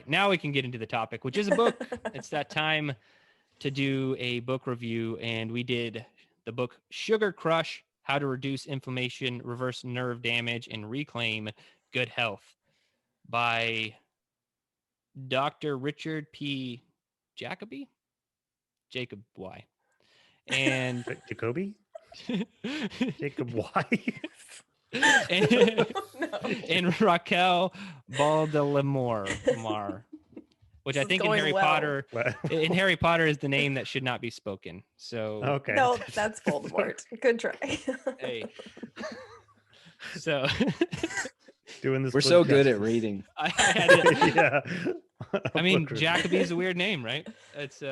right, now we can get into the topic, which is a book. It's that time to do a book review, and we did the book Sugar Crush: How to Reduce Inflammation, Reverse Nerve Damage, and Reclaim Good Health by Dr. Richard P. Jacoby? Jacob Y. And Jacoby? Jacob Y. and, No. and Raquel Baldelamore, which This I is think in going Harry well. Potter, in Harry Potter is the name that should not be spoken. So Okay. No, that's Voldemort. Good try. hey, so Doing this. We're so good at reading. I had it. Yeah. I mean, Book review. Jacoby is a weird name, right? It's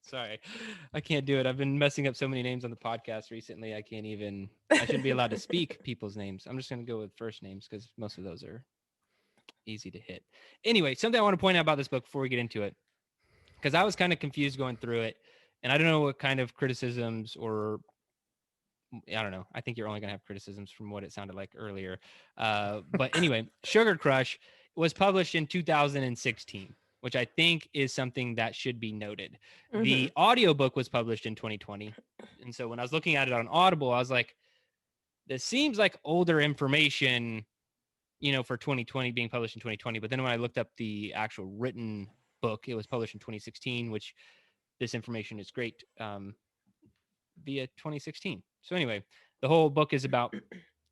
sorry, I can't do it. I've been messing up so many names on the podcast recently. I shouldn't be allowed to speak people's names. I'm just going to go with first names because most of those are easy to hit. Anyway, something I want to point out about this book before we get into it, because I was kind of confused going through it, and I don't know what kind of criticisms or I don't know. I think you're only going to have criticisms from what it sounded like earlier. But anyway, Sugar Crush was published in 2016, which I think is something that should be noted. Mm-hmm. The audiobook was published in 2020. And so when I was looking at it on Audible, I was like, this seems like older information, for 2020 being published in 2020. But then when I looked up the actual written book, it was published in 2016, which this information is great via 2016. So anyway, the whole book is about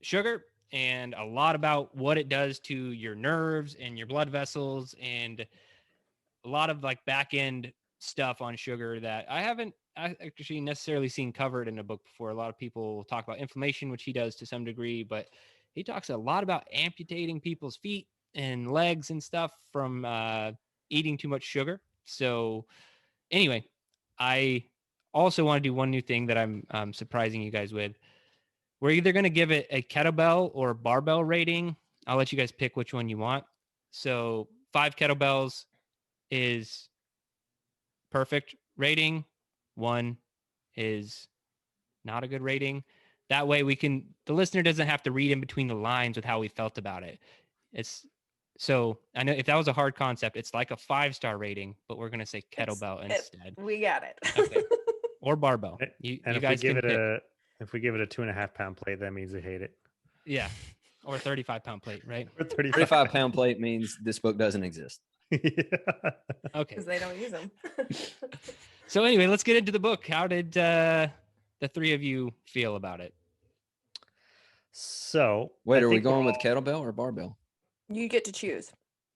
sugar and a lot about what it does to your nerves and your blood vessels and a lot of like back end stuff on sugar that I haven't actually necessarily seen covered in a book before. A lot of people talk about inflammation, which he does to some degree, but he talks a lot about amputating people's feet and legs and stuff from eating too much sugar. So anyway, I also want to do one new thing that I'm surprising you guys with. We're either going to give it a kettlebell or barbell rating. I'll let you guys pick which one you want. So 5 kettlebells is perfect rating. 1 is not a good rating. That way the listener doesn't have to read in between the lines with how we felt about it. So I know if that was a hard concept, it's like a 5-star rating, but we're going to say kettlebell instead. We got it. Okay. Or barbell. You if guys we give can it pick. if we give it a 2.5-pound plate, that means they hate it. Yeah. Or a 35-pound plate, right? Or 35-pound plate means this book doesn't exist. Yeah. Okay. Because they don't use them. So anyway, let's get into the book. How did the 3 of you feel about it? So Wait, I are we think going we're with kettlebell or barbell? You get to choose.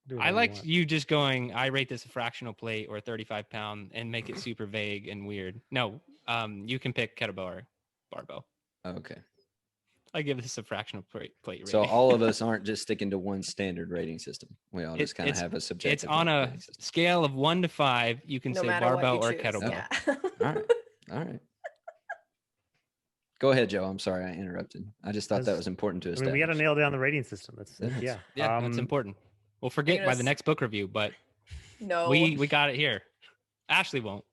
do I whatever liked want. you just going, I rate this a fractional plate or a 35-pound and make it super vague and weird. No, you can pick kettlebell or barbell. Okay. I give this a fractional plate rating. So all of us aren't just sticking to one standard rating system. We all just kind of have a subjective. It's on a rating system. scale of 1 to 5. You can No say matter barbell what or you choose. kettlebell. Yeah. All right. Go ahead, Joe. I'm sorry I interrupted. I just thought that was important to I establish. mean, we got to nail down the rating system. That's Yes. Yeah, that's important. We'll forget by the next book review, but No. we got it here. Ashley won't.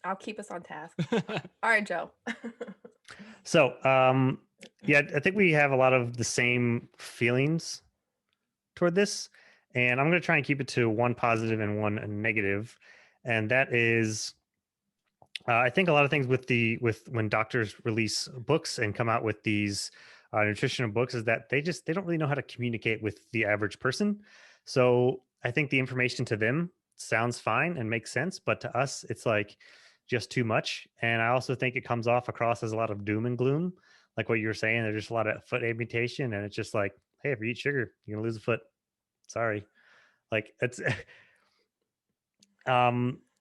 I'll keep us on task. All right, Joe. So, yeah, I think we have a lot of the same feelings toward this, and I'm going to try and keep it to one positive and one negative, and that is, I think a lot of things with when doctors release books and come out with these nutritional books is that they don't really know how to communicate with the average person. So I think the information to them sounds fine and makes sense, but to us, it's like just too much. And I also think it comes off across as a lot of doom and gloom, like what you were saying. There's just a lot of foot amputation, and it's just like, hey, if you eat sugar, you're gonna lose a foot. Sorry, like it's.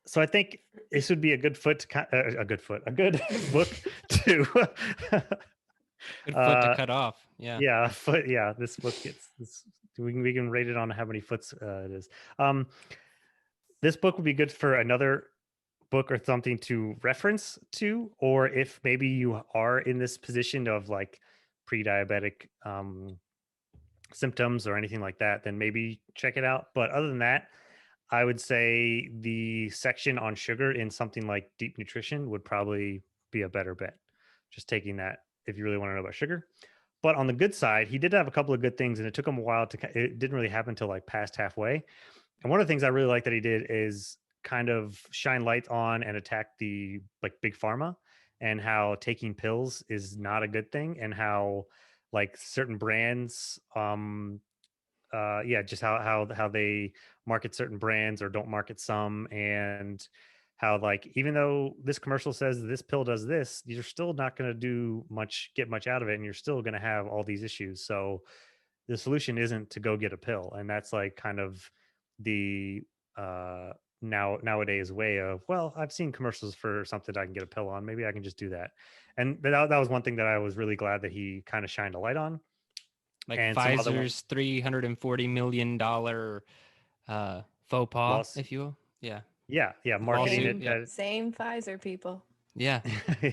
So I think this would be a good book to Good foot to cut off. Yeah. Yeah, foot. Yeah, this book gets this. We can rate it on how many foots it is. This book would be good for another book or something to reference to, or if maybe you are in this position of like pre-diabetic symptoms or anything like that, then maybe check it out. But other than that, I would say the section on sugar in something like Deep Nutrition would probably be a better bet. Just taking that if you really want to know about sugar. But on the good side, he did have a couple of good things, and it took him a while it didn't really happen until like past halfway. And one of the things I really like that he did is kind of shine light on and attack the like big pharma and how taking pills is not a good thing, and how like certain brands just how they market certain brands or don't market some, and how like even though this commercial says this pill does this, you're still not going to get much out of it, and you're still going to have all these issues. So the solution isn't to go get a pill, and that's like kind of the nowadays way of, well, I've seen commercials for something I can get a pill on, maybe I can just do that. And that was one thing that I was really glad that he kind of shined a light on. Like And some other Pfizer's $340 million faux pas, Loss- if you will. Yeah. yeah marketing Lawsuit, it yeah. Same Pfizer people. Yeah.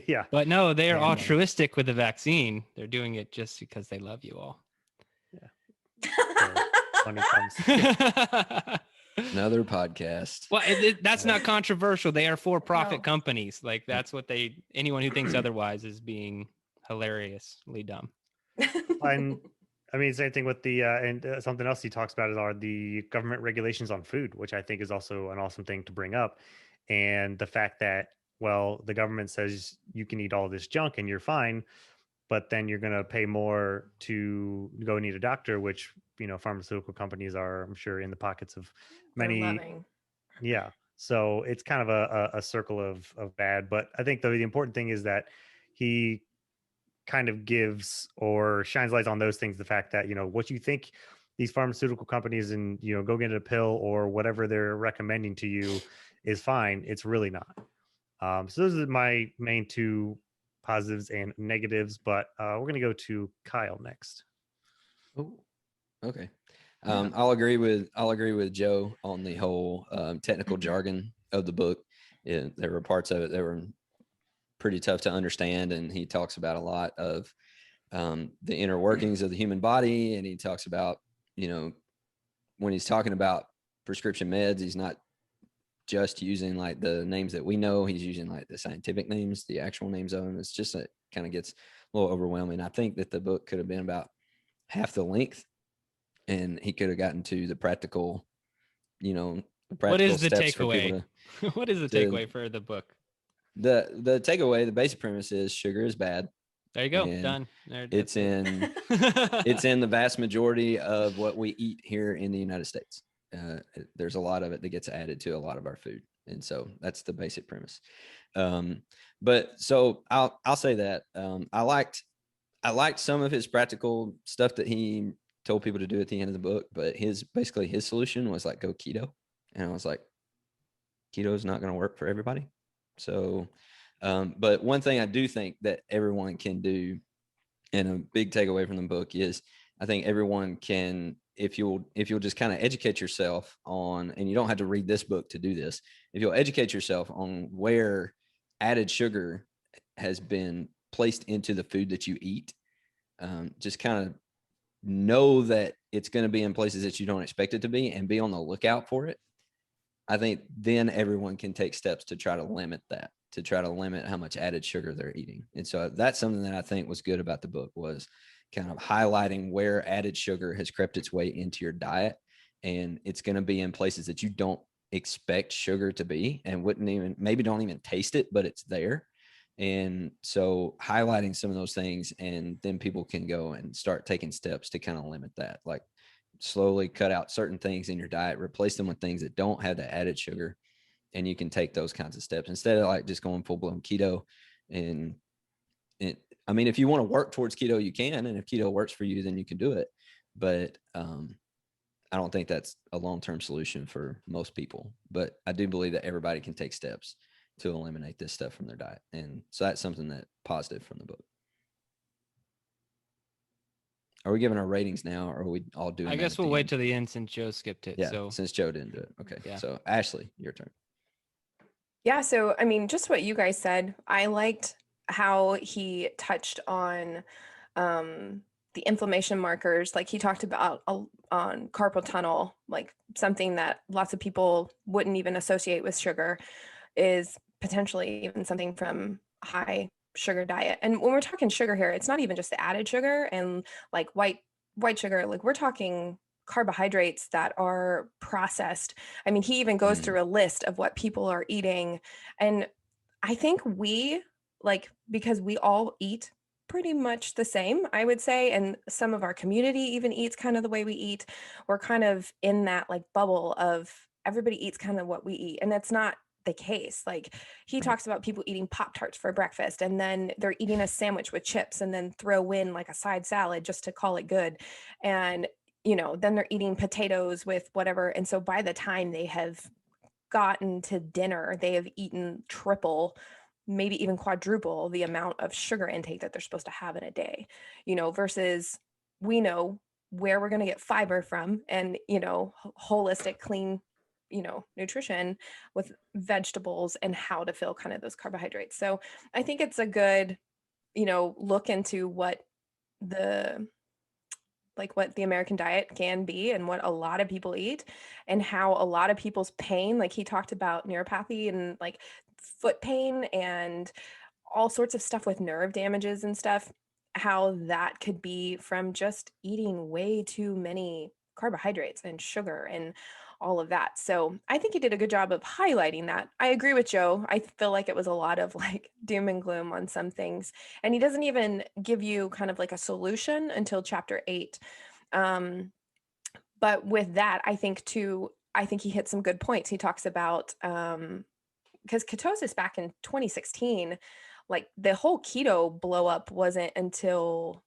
yeah But no, they are And, altruistic with the vaccine. They're doing it just because they love you all. money comes. Another podcast. Well, that's not controversial. They are for-profit No. companies. Like that's what anyone who thinks otherwise is being hilariously dumb. And I mean, same thing with the something else he talks about are the government regulations on food, which I think is also an awesome thing to bring up. And the fact that, well, the government says you can eat all this junk and you're fine, but then you're going to pay more to go need a doctor, which, pharmaceutical companies are, I'm sure, in the pockets of They're many. loving. Yeah. So it's kind of a circle of bad. But I think the important thing is that he kind of gives or shines lights on those things. The fact that, what you think these pharmaceutical companies and, go get a pill or whatever they're recommending to you is fine. It's really not. So those are my main two positives and negatives, but we're going to go to Kyle next. Oh, okay. Yeah. I'll agree with Joe on the whole technical jargon of the book. There were parts of it that were pretty tough to understand, and he talks about a lot of the inner workings of the human body, and he talks about, when he's talking about prescription meds, he's not just using like the names that we know. He's using like the scientific names, the actual names of them. It's just it kind of gets a little overwhelming. I think that the book could have been about half the length, and he could have gotten to the practical, What is the steps for takeaway? people What is the to- takeaway for the book? the takeaway, the basic premise is sugar is bad. There you go. And Done. There, It's that's in it. it's in the vast majority of what we eat here in the United States. There's a lot of it that gets added to a lot of our food, and so that's the basic premise. But so I'll say that I liked some of his practical stuff that he told people to do at the end of the book, but his solution was like go keto, and I was like, keto is not going to work for everybody. So, but one thing I do think that everyone can do, and a big takeaway from the book is, I think everyone can, if you'll just kind of educate yourself on, and you don't have to read this book to do this, if you'll educate yourself on where added sugar has been placed into the food that you eat, just kind of know that it's going to be in places that you don't expect it to be, and be on the lookout for it. I think then everyone can take steps to try to limit that, to try to limit how much added sugar they're eating. And so that's something that I think was good about the book, was kind of highlighting where added sugar has crept its way into your diet. And it's going to be in places that you don't expect sugar to be, and maybe don't even taste it, but it's there. And so highlighting some of those things, and then people can go and start taking steps to kind of limit that, like slowly cut out certain things in your diet, replace them with things that don't have the added sugar. And you can take those kinds of steps instead of like just going full blown keto. And I mean, if you want to work towards keto, you can, and if keto works for you, then you can do it. But I don't think that's a long-term solution for most people, but I do believe that everybody can take steps to eliminate this stuff from their diet. And so that's something that positive from the book. Are we giving our ratings now, or are we all doing I that guess at we'll the wait end? till the end since Joe skipped it. Yeah, So since Joe didn't do it. Okay. Yeah. So Ashley, your turn. Yeah, so I mean, just what you guys said, I liked how he touched on the inflammation markers. Like he talked about on carpal tunnel, like something that lots of people wouldn't even associate with sugar is potentially even something from high sugar diet. And when we're talking sugar here, it's not even just the added sugar and like white sugar, like we're talking carbohydrates that are processed. I mean, he even goes through a list of what people are eating. And I think because we all eat pretty much the same, I would say, and some of our community even eats kind of the way we eat. We're kind of in that like bubble of everybody eats kind of what we eat. And it's not the case. Like he talks about people eating Pop-Tarts for breakfast, and then they're eating a sandwich with chips and then throw in like a side salad just to call it good. And, then they're eating potatoes with whatever. And so by the time they have gotten to dinner, they have eaten triple, maybe even quadruple the amount of sugar intake that they're supposed to have in a day, versus we know where we're going to get fiber from, and, holistic, clean, nutrition with vegetables, and how to fill kind of those carbohydrates. So I think it's a good, look into what the American diet can be and what a lot of people eat, and how a lot of people's pain, like he talked about neuropathy and like foot pain and all sorts of stuff with nerve damages and stuff, how that could be from just eating way too many carbohydrates and sugar and all of that. So I think he did a good job of highlighting that. I agree with Joe. I feel like it was a lot of like doom and gloom on some things. And he doesn't even give you kind of like a solution until chapter 8. But with that, I think he hit some good points. He talks about, because ketosis back in 2016, like the whole keto blow up wasn't until,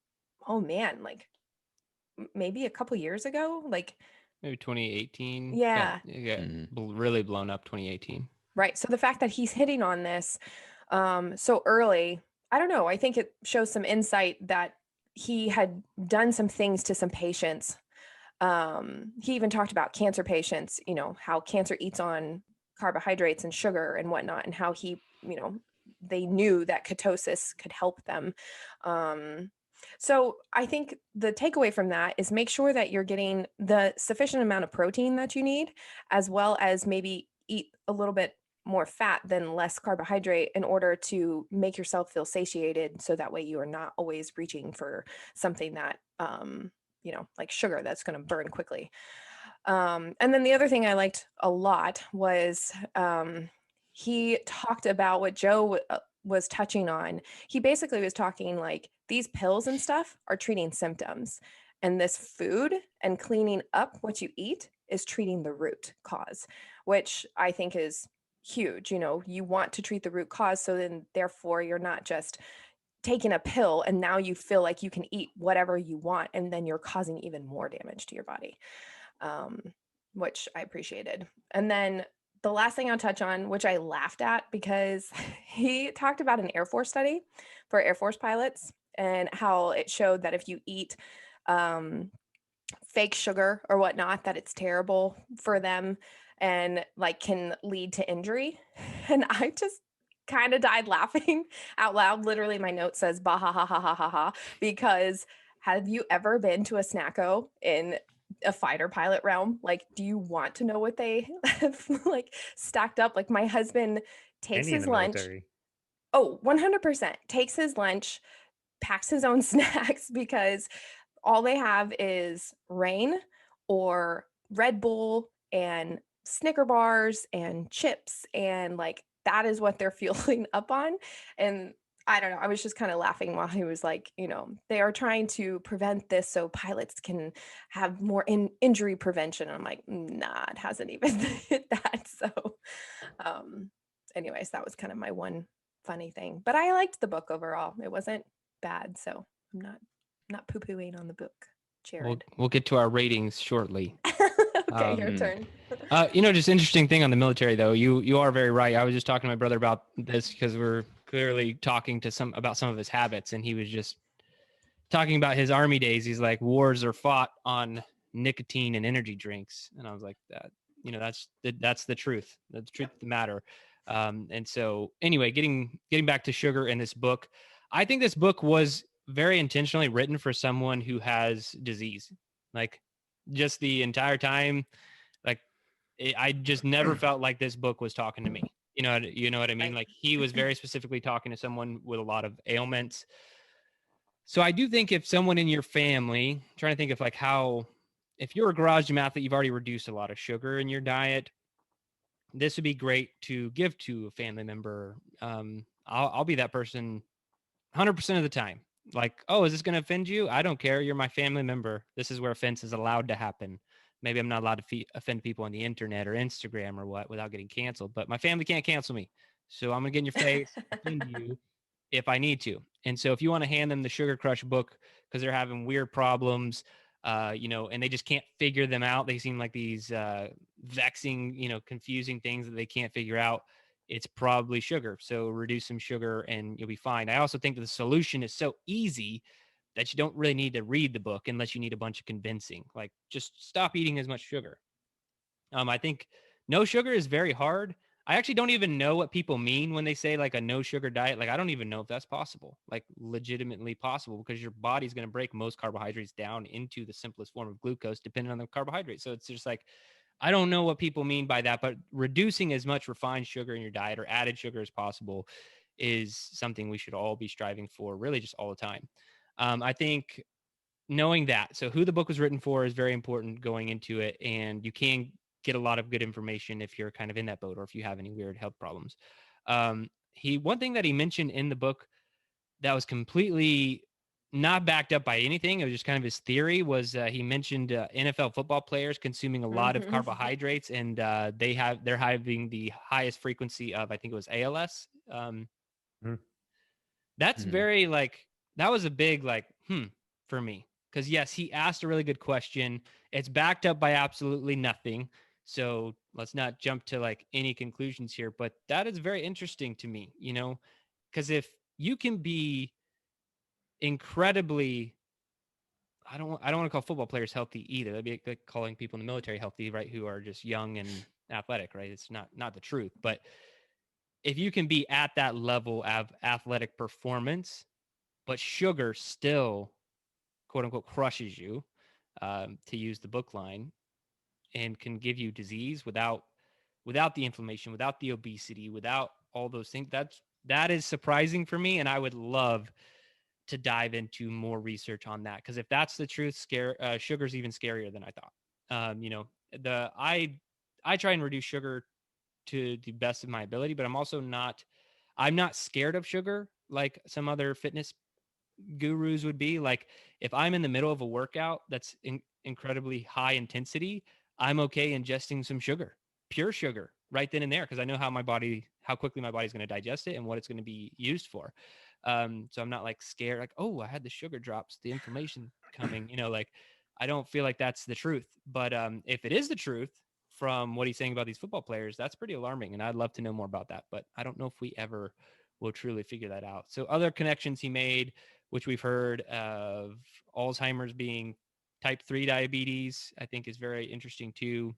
oh man, like maybe a couple years ago, like maybe 2018. Yeah. Really blown up 2018. Right. So the fact that he's hitting on this so early, I don't know. I think it shows some insight that he had done some things to some patients. He even talked about cancer patients, how cancer eats on carbohydrates and sugar and whatnot, and how he, they knew that ketosis could help them. So I think the takeaway from that is make sure that you're getting the sufficient amount of protein that you need, as well as maybe eat a little bit more fat than less carbohydrate in order to make yourself feel satiated. So that way you are not always reaching for something that, like sugar that's going to burn quickly. And then the other thing I liked a lot was he talked about what Joe was touching on. He basically was talking like these pills and stuff are treating symptoms, and this food and cleaning up what you eat is treating the root cause, which I think is huge. You want to treat the root cause, so then therefore you're not just taking a pill and now you feel like you can eat whatever you want, and then you're causing even more damage to your body, which I appreciated. And then the last thing I'll touch on, which I laughed at because he talked about an Air Force study for Air Force pilots and how it showed that if you eat fake sugar or whatnot, that it's terrible for them and like can lead to injury. And I just kind of died laughing out loud. Literally, my note says bah ha ha ha ha ha ha, because have you ever been to a snacko in a fighter pilot realm? Like, do you want to know what they have like stacked up? Like my husband takes his lunch. Military. Oh, 100% takes his lunch, packs his own snacks, because all they have is Rain or Red Bull and Snicker bars and chips, and like that is what they're fueling up on. And I don't know, I was just kind of laughing while he was like, they are trying to prevent this so pilots can have more injury prevention. I'm like, nah, it hasn't even hit that. So anyways, that was kind of my one funny thing, but I liked the book overall. It wasn't bad, so I'm not poo-pooing on the book. Jerred. We'll get to our ratings shortly. Okay, your turn. Just interesting thing on the military though. You are very right. I was just talking to my brother about this because we're clearly talking to about some of his habits, and he was just talking about his army days. He's like, wars are fought on nicotine and energy drinks, and I was like, that's the truth. That's the truth of the matter. And so anyway, getting back to sugar in this book, I think this book was very intentionally written for someone who has disease. Like just the entire time, like I just never felt like this book was talking to me. You know what I mean? Like he was very specifically talking to someone with a lot of ailments. So I do think if someone in your family, I'm trying to think of like how if you're a garage gym athlete, you've already reduced a lot of sugar in your diet. This would be great to give to a family member. I'll be that person 100% of the time. Like, oh, is this going to offend you? I don't care. You're my family member. This is where offense is allowed to happen. Maybe I'm not allowed to offend people on the internet or Instagram or what without getting canceled, but my family can't cancel me. So I'm going to get in your face, offend you if I need to. And so if you want to hand them the Sugar Crush book because they're having weird problems, and they just can't figure them out. They seem like these vexing, confusing things that they can't figure out. It's probably sugar. So reduce some sugar and you'll be fine. I also think that the solution is so easy that you don't really need to read the book unless you need a bunch of convincing. Like just stop eating as much sugar. I think no sugar is very hard. I actually don't even know what people mean when they say like a no sugar diet. Like I don't even know if that's possible, like legitimately possible, because your body's going to break most carbohydrates down into the simplest form of glucose depending on the carbohydrate. So it's just like, I don't know what people mean by that, but reducing as much refined sugar in your diet or added sugar as possible is something we should all be striving for, really just all the time. I think knowing that, so who the book was written for is very important going into it, and you can get a lot of good information if you're kind of in that boat or if you have any weird health problems. One thing that he mentioned in the book that was completely not backed up by anything, it was just kind of his theory, was he mentioned NFL football players consuming a lot of carbohydrates, and they're having the highest frequency of, I think it was ALS. That's very like, that was a big like for me, because yes, he asked a really good question. It's backed up by absolutely nothing, so let's not jump to like any conclusions here, but that is very interesting to me, because if you can be incredibly, I don't want to call football players healthy either. That'd be like calling people in the military healthy, right? Who are just young and athletic, right? It's not the truth. But if you can be at that level of athletic performance, but sugar still, quote unquote, crushes you, to use the book line, and can give you disease without the inflammation, without the obesity, without all those things. That is surprising for me, and I would love to dive into more research on that, because if that's the truth, sugar's even scarier than I thought. I try and reduce sugar to the best of my ability, but I'm not scared of sugar like some other fitness gurus would be. Like if I'm in the middle of a workout that's incredibly high intensity, I'm okay ingesting some sugar, pure sugar, right then and there, because I know how quickly my body's going to digest it and what it's going to be used for. So I'm not like scared, like, oh, I had the sugar drops, the inflammation coming, like I don't feel like that's the truth. But if it is the truth from what he's saying about these football players, that's pretty alarming. And I'd love to know more about that, but I don't know if we ever will truly figure that out. So other connections he made, which we've heard of Alzheimer's being type 3 diabetes, I think is very interesting too.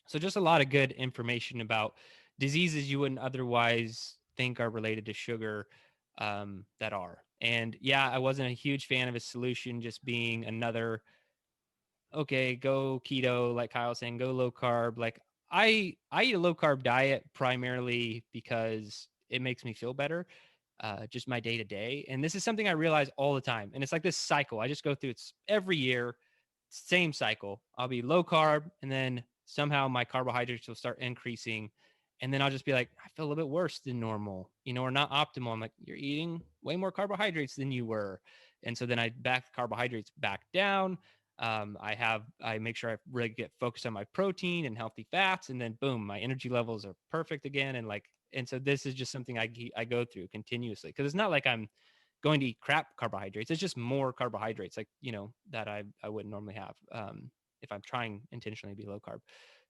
So just a lot of good information about diseases you wouldn't otherwise think are related to sugar, that are. And yeah, I wasn't a huge fan of his solution just being another, okay, go keto, like Kyle was saying, go low carb. Like I eat a low carb diet primarily because it makes me feel better, just my day to day. And this is something I realize all the time. And it's like this cycle I just go through. It's every year, same cycle. I'll be low carb, and then somehow my carbohydrates will start increasing. And then I'll just be like, I feel a little bit worse than normal, or not optimal. I'm like, you're eating way more carbohydrates than you were. And so then I back carbohydrates back down. I make sure I really get focused on my protein and healthy fats, and then boom, my energy levels are perfect again. And so this is just something I go through continuously, because it's not like I'm going to eat crap carbohydrates. It's just more carbohydrates, like, that I wouldn't normally have, if I'm trying intentionally to be low carb.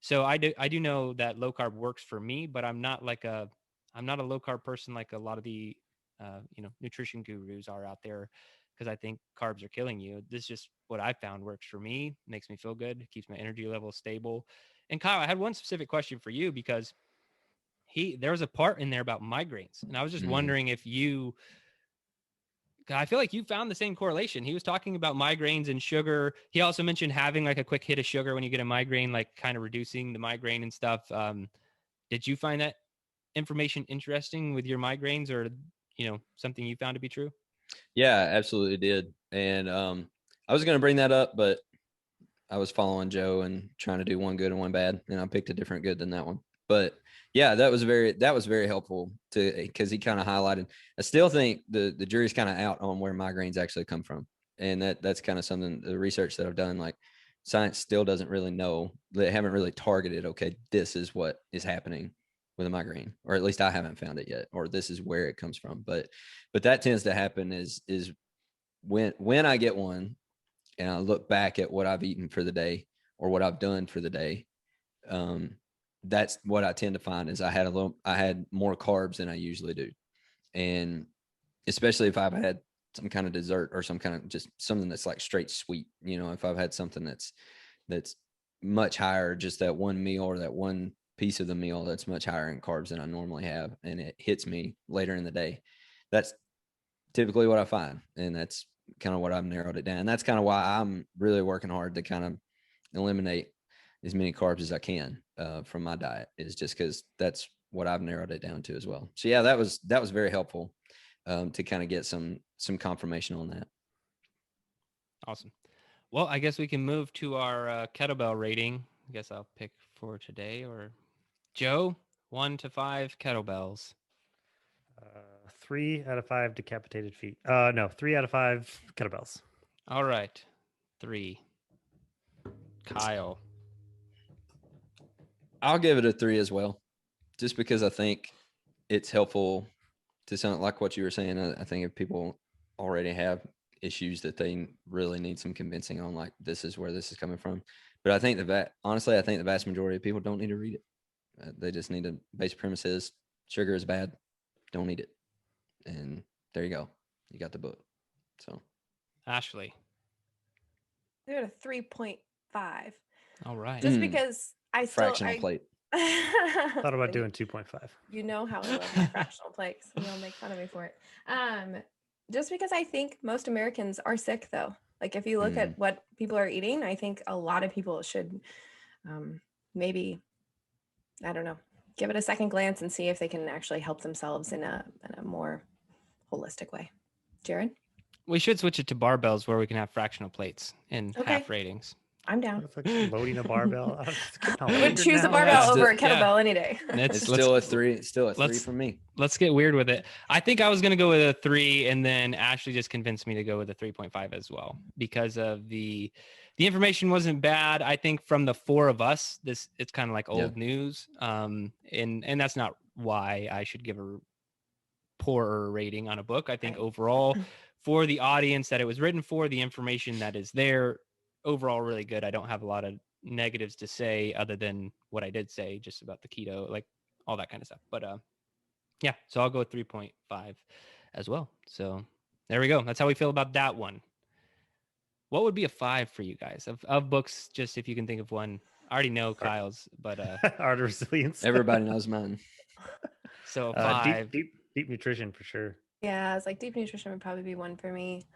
So I do know that low carb works for me, but I'm not a low carb person like a lot of the, nutrition gurus are out there, because I think carbs are killing you. This is just what I found works for me, makes me feel good, keeps my energy level stable. And Kyle, I had one specific question for you, because there was a part in there about migraines, and I was just wondering if I feel like you found the same correlation. He was talking about migraines and sugar. He also mentioned having like a quick hit of sugar when you get a migraine, like kind of reducing the migraine and stuff. Did you find that information interesting with your migraines, or, something you found to be true? Yeah, absolutely did. And I was going to bring that up, but I was following Joe and trying to do one good and one bad, and I picked a different good than that one. But yeah, that was very helpful because he kind of highlighted. I still think the jury's kind of out on where migraines actually come from, and that's kind of something, the research that I've done, like science still doesn't really know. They haven't really targeted, okay, this is what is happening with a migraine, or at least I haven't found it yet, or this is where it comes from. But that tends to happen is when I get one and I look back at what I've eaten for the day or what I've done for the day. That's what I tend to find is I had more carbs than I usually do. And especially if I've had some kind of dessert or some kind of just something that's like straight sweet, if I've had something that's much higher, just that one meal or that one piece of the meal that's much higher in carbs than I normally have, and it hits me later in the day, that's typically what I find. And that's kind of what I've narrowed it down. That's kind of why I'm really working hard to kind of eliminate as many carbs as I can from my diet, is just because that's what I've narrowed it down to as well. So yeah, that was very helpful to kind of get some confirmation on that. Awesome. Well, I guess we can move to our kettlebell rating. I guess I'll pick for today, or Joe, 1 to 5 kettlebells. 3 out of 5 decapitated feet. No, 3 out of 5 kettlebells. All right. 3. Kyle. I'll give it a 3 as well, just because I think it's helpful to sound like what you were saying. I think if people already have issues that they really need some convincing on, like this is where this is coming from. But I think honestly, I think the vast majority of people don't need to read it. They just need to, basic premise is sugar is bad. Don't eat it. And there you go. You got the book. So Ashley. I give it a 3.5. All right. Just because I still fractional plate. Thought about doing 2.5. You know how I love my fractional plates. You'll make fun of me for it. Just because I think most Americans are sick, though. Like if you look at what people are eating, I think a lot of people should maybe, I don't know, give it a second glance and see if they can actually help themselves in a more holistic way. Jerred? We should switch it to barbells where we can have fractional plates and Okay. half ratings. I'm down. It's like loading a barbell. I would choose a barbell over a kettlebell any day. It's still a 3. Still a 3 for me. Let's get weird with it. I think I was going to go with a 3, and then Ashley just convinced me to go with a 3.5 as well because of the information wasn't bad. I think from the 4 of us, it's kind of like old news. And that's not why I should give a poorer rating on a book. I think overall for the audience that it was written for, the information that is there, overall really good. I don't have a lot of negatives to say other than what I did say just about the keto, like all that kind of stuff. But yeah, so I'll go with 3.5 as well. So there we go. That's how we feel about that one. What would be a 5 for you guys of books? Just if you can think of one. I already know Kyle's, but Art of Resilience. Everybody knows mine. So a 5. Deep nutrition for sure. Yeah, it's like deep nutrition would probably be 1 for me.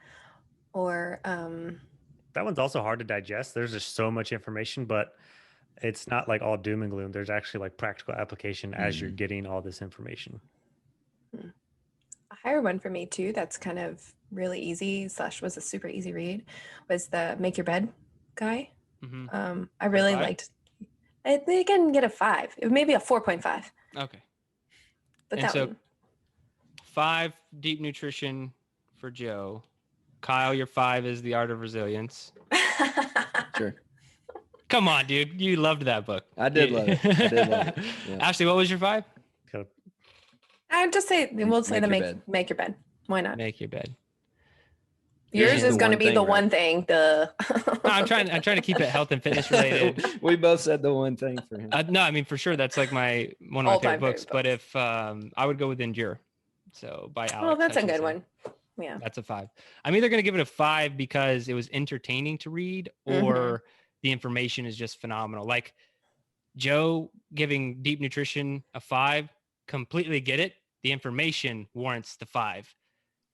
Or that one's also hard to digest. There's just so much information, but it's not like all doom and gloom. There's actually like practical application as you're getting all this information. A higher one for me too, that's kind of really easy / was a super easy read, was the Make Your Bed guy. I really liked it. They can get a 5. It may be a 4.5. Okay. But and that so one. 5 deep nutrition for Joe. Kyle, your 5 is The Art of Resilience. Sure. Come on, dude. You loved that book. I did love it. Yeah. Ashley, what was your 5? I'd just say we'll say Make the Your Bed. Make Your Bed. Why not? Make Your Bed. Yours Yeah. is going to The be one the thing, one right? thing. Duh. No, I'm trying to keep it health and fitness related. We both said the one thing for him. No, I mean for sure that's like one of my All-time favorite books. favorite But if I would go with Endure, so by Alex. Oh, that's a good Hutchinson. one. Yeah. That's a 5. I'm either going to give it a 5 because it was entertaining to read, or the information is just phenomenal. Like Joe giving Deep Nutrition a 5, completely get it. The information warrants the 5.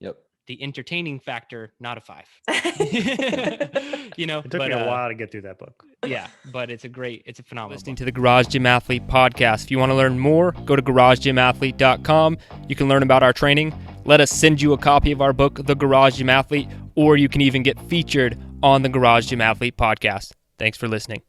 Yep. The entertaining factor, not a 5. It took me a while to get through that book. Yeah, but it's a phenomenal. Listening to the Garage Gym Athlete podcast. If you want to learn more, go to garagegymathlete.com. You can learn about our training. Let us send you a copy of our book, The Garage Gym Athlete, or you can even get featured on the Garage Gym Athlete podcast. Thanks for listening.